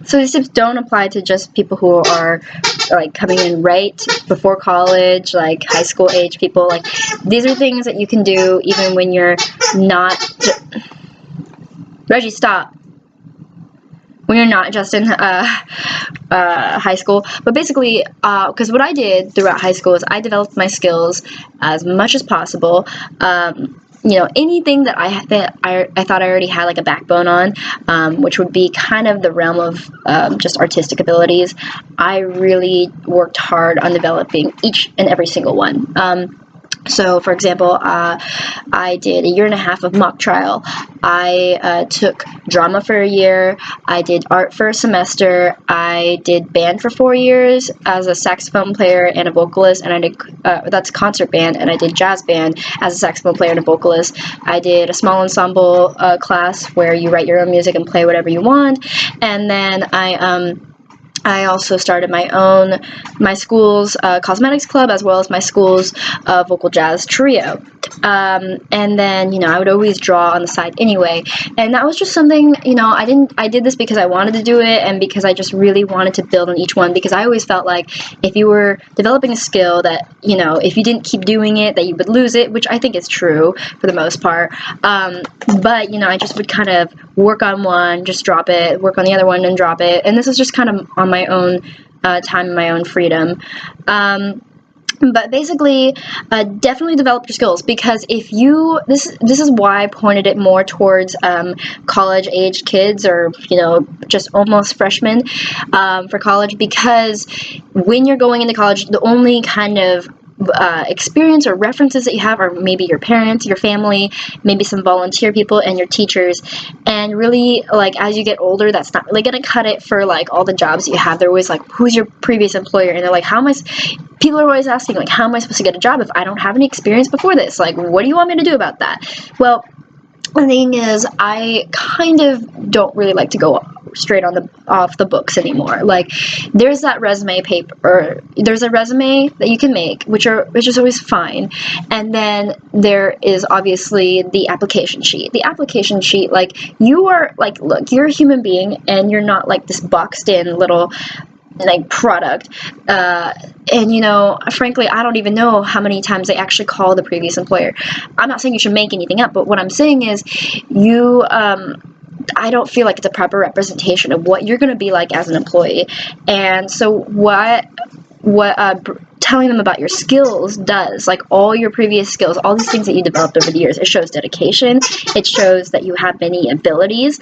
So these tips don't apply to just people who are like coming in right before college, like high school age people. Like these are things that you can do even when you're not. Reggie, stop. When you're not just in high school. But basically, because what I did throughout high school is I developed my skills as much as possible. You know, anything that I thought I already had like a backbone on, which would be kind of the realm of just artistic abilities, I really worked hard on developing each and every single one. So, for example, I did a year and a half of mock trial. I took drama for a year. I did art for a semester. I did band for 4 years as a saxophone player and a vocalist, and I did that's concert band, and I did jazz band as a saxophone player and a vocalist. I did a small ensemble class where you write your own music and play whatever you want, and then I also started my school's cosmetics club, as well as my school's vocal jazz trio. And then, you know, I would always draw on the side anyway. And that was just something, you know, I did this because I wanted to do it, and because I just really wanted to build on each one, because I always felt like if you were developing a skill that, you know, if you didn't keep doing it, that you would lose it, which I think is true for the most part. But, you know, I just would kind of work on one, just drop it, work on the other one and drop it. And this is just kind of on my own time and my own freedom. But basically, definitely develop your skills, because if you, this is why I pointed it more towards college-age kids, or, you know, just almost freshmen for college, because when you're going into college, the only kind of experience or references that you have are maybe your parents, your family, maybe some volunteer people, and your teachers. And really, like, as you get older, that's not really gonna cut it for like all the jobs you have. They're always like, who's your previous employer? And they're like, people are always asking, like, how am I supposed to get a job if I don't have any experience before this? Like, what do you want me to do about that? Well, the thing is, I kind of don't really like to go straight off the books anymore. Like, there's that resume paper, or there's a resume that you can make, which is always fine, and then there is obviously the application sheet. The application sheet, like, you are like, look, you're a human being, and you're not like this boxed in little like product, and, you know, frankly, I don't even know how many times they actually call the previous employer. I'm not saying you should make anything up, but what I'm saying is I don't feel like it's a proper representation of what you're going to be like as an employee. And so what telling them about your skills does, like all your previous skills, all these things that you developed over the years, it shows dedication, it shows that you have many abilities,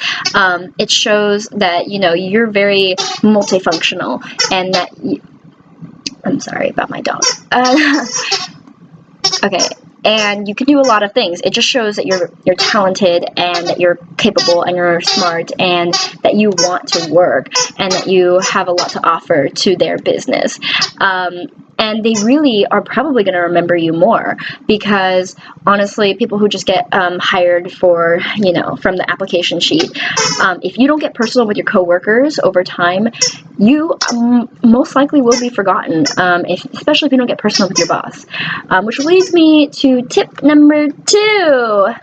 it shows that, you know, you're very multifunctional, and that I'm sorry about my dog. Okay. And you can do a lot of things. It just shows that you're talented, and that you're capable, and you're smart, and that you want to work, and that you have a lot to offer to their business. And they really are probably going to remember you more, because honestly, people who just get hired for, you know, from the application sheet, if you don't get personal with your coworkers over time, you most likely will be forgotten, especially if you don't get personal with your boss. Which leads me to tip number 2.